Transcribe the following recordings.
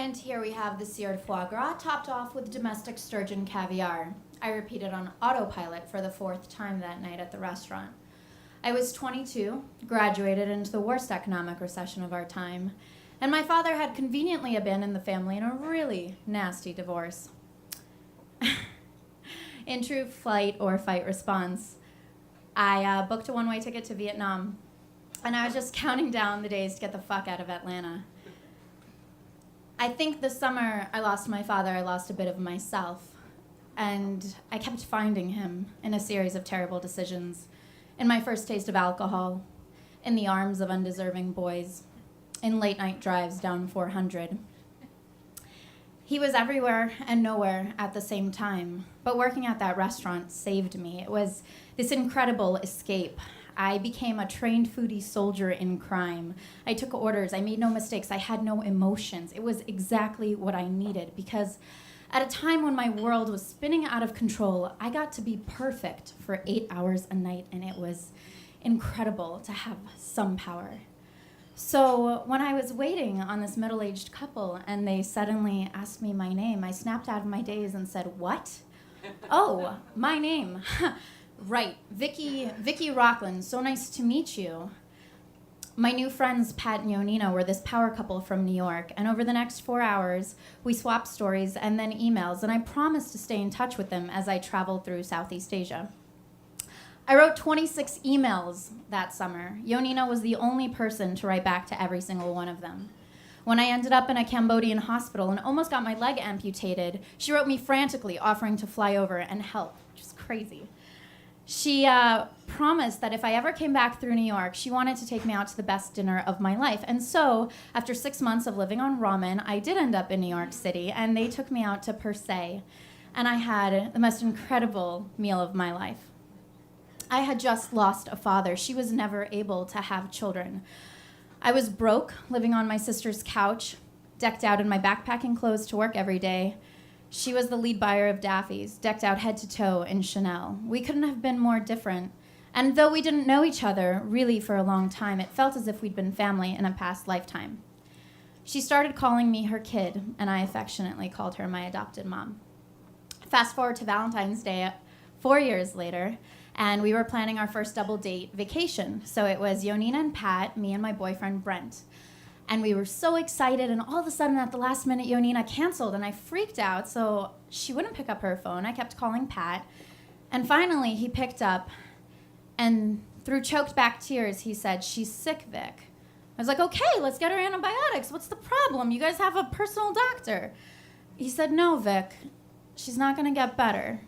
And here we have the seared foie gras topped off with domestic sturgeon caviar. I repeated on autopilot for the 4th time that night at the restaurant. I was 22, graduated into the worst economic recession of our time, and my father had conveniently abandoned the family in a really nasty divorce. In true flight or fight response, I booked a one-way ticket to Vietnam, and I was just counting down the days to get the fuck out of Atlanta. I think the summer I lost my father, I lost a bit of myself, and I kept finding him in a series of terrible decisions, in my first taste of alcohol, in the arms of undeserving boys, in late-night drives down 400. He was everywhere and nowhere at the same time, but working at that restaurant saved me. It was this incredible escape. I became a trained foodie soldier in crime. I took orders. I made no mistakes. I had no emotions. It was exactly what I needed because at a time when my world was spinning out of control, I got to be perfect for 8 hours a night, and it was incredible to have some power. So when I was waiting on this middle-aged couple and they suddenly asked me my name, I snapped out of my daze and said, "What? Oh, my name. Right, Vicky Rockland, so nice to meet you." My new friends, Pat and Yonina, were this power couple from New York, and over the next 4 hours, we swapped stories and then emails, and I promised to stay in touch with them as I traveled through Southeast Asia. I wrote 26 emails that summer. Yonina was the only person to write back to every single one of them. When I ended up in a Cambodian hospital and almost got my leg amputated, she wrote me frantically offering to fly over and help, which is crazy. She promised that if I ever came back through New York, she wanted to take me out to the best dinner of my life. And so, after 6 months of living on ramen, I did end up in New York City, and they took me out to Per Se. And I had the most incredible meal of my life. I had just lost a father. She was never able to have children. I was broke, living on my sister's couch, decked out in my backpacking clothes to work every day. She was the lead buyer of Daffy's, decked out head to toe in Chanel. We couldn't have been more different. And though we didn't know each other really for a long time, it felt as if we'd been family in a past lifetime. She started calling me her kid, and I affectionately called her my adopted mom. Fast forward to Valentine's Day 4 years later, and we were planning our first double date vacation. So it was Yonina and Pat, me and my boyfriend Brent. And we were so excited, and all of a sudden at the last minute, Yonina canceled, and I freaked out, so she wouldn't pick up her phone. I kept calling Pat, and finally he picked up, and through choked back tears, he said, "She's sick, Vic." I was like, "Okay, let's get her antibiotics. What's the problem? You guys have a personal doctor." He said, "No, Vic, she's not gonna get better.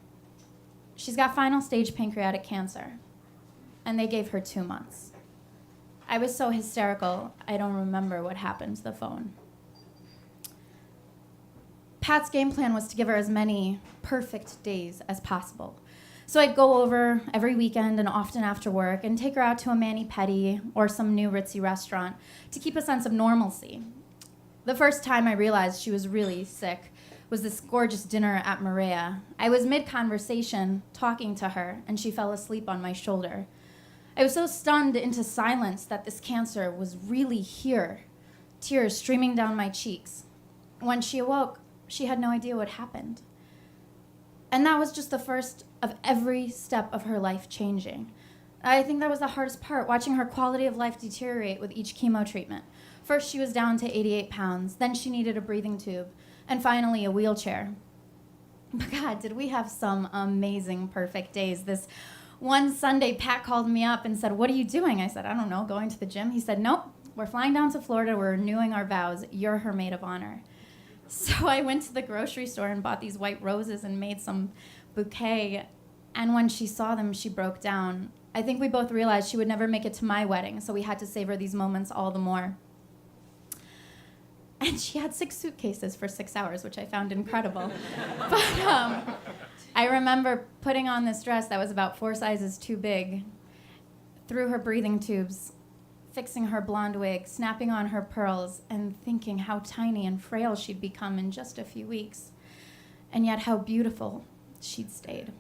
She's got final stage pancreatic cancer." And they gave her 2 months. I was so hysterical, I don't remember what happened to the phone. Pat's game plan was to give her as many perfect days as possible. So I'd go over every weekend and often after work and take her out to a mani-pedi or some new ritzy restaurant to keep a sense of normalcy. The first time I realized she was really sick was this gorgeous dinner at Maria. I was mid-conversation talking to her, and she fell asleep on my shoulder. I was so stunned into silence that this cancer was really here, tears streaming down my cheeks. When she awoke, she had no idea what happened. And that was just the first of every step of her life changing. I think that was the hardest part, watching her quality of life deteriorate with each chemo treatment. First, she was down to 88 pounds. Then she needed a breathing tube. And finally, a wheelchair. But God, did we have some amazing, perfect days. This one Sunday, Pat called me up and said, "What are you doing?" I said, "I don't know, going to the gym." He said, "Nope, we're flying down to Florida. We're renewing our vows. You're her maid of honor." So I went to the grocery store and bought these white roses and made some bouquet. And when she saw them, she broke down. I think we both realized she would never make it to my wedding, so we had to savor these moments all the more. And she had 6 suitcases for 6 hours, which I found incredible. But I remember putting on this dress that was about 4 sizes too big, through her breathing tubes, fixing her blonde wig, snapping on her pearls, and thinking how tiny and frail she'd become in just a few weeks, and yet how beautiful she'd stayed.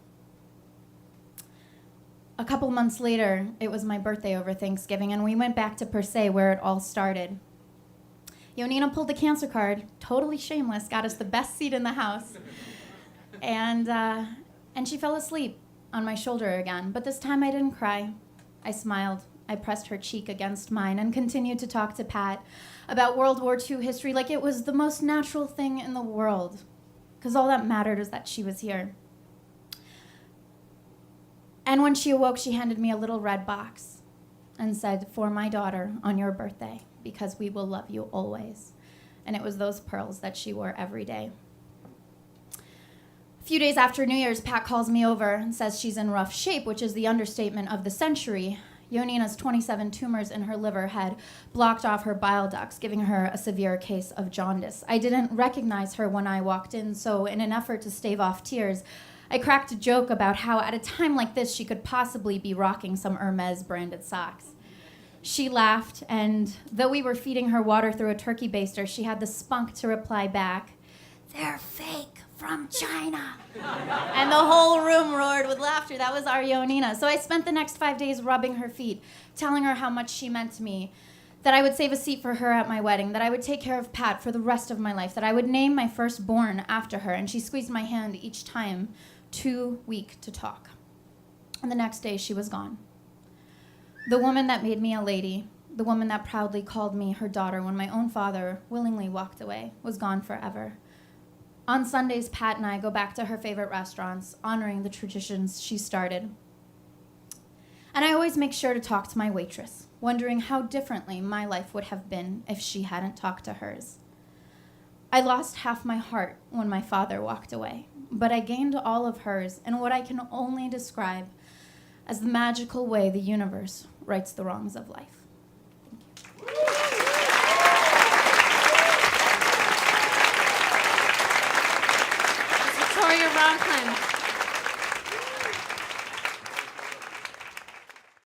A couple months later, it was my birthday over Thanksgiving, and we went back to Per Se where it all started. Yonina pulled the cancer card, totally shameless, got us the best seat in the house. And she fell asleep on my shoulder again. But this time I didn't cry. I smiled. I pressed her cheek against mine and continued to talk to Pat about World War II history like it was the most natural thing in the world. Because all that mattered was that she was here. And when she awoke, she handed me a little red box and said, "For my daughter, on your birthday, because we will love you always." And it was those pearls that she wore every day. A few days after New Year's, Pat calls me over and says she's in rough shape, which is the understatement of the century. Yonina's 27 tumors in her liver had blocked off her bile ducts, giving her a severe case of jaundice. I didn't recognize her when I walked in, so in an effort to stave off tears, I cracked a joke about how at a time like this she could possibly be rocking some Hermes-branded socks. She laughed, and though we were feeding her water through a turkey baster, she had the spunk to reply back, "They're fake from China." And the whole room roared with laughter. That was our Yonina. So I spent the next 5 days rubbing her feet, telling her how much she meant to me, that I would save a seat for her at my wedding, that I would take care of Pat for the rest of my life, that I would name my firstborn after her, and she squeezed my hand each time, too weak to talk. And the next day, she was gone. The woman that made me a lady, the woman that proudly called me her daughter when my own father willingly walked away, was gone forever. On Sundays, Pat and I go back to her favorite restaurants, honoring the traditions she started. And I always make sure to talk to my waitress, wondering how differently my life would have been if she hadn't talked to hers. I lost half my heart when my father walked away, but I gained all of hers in what I can only describe as the magical way the universe rights the wrongs of life. Victoria Ronkland.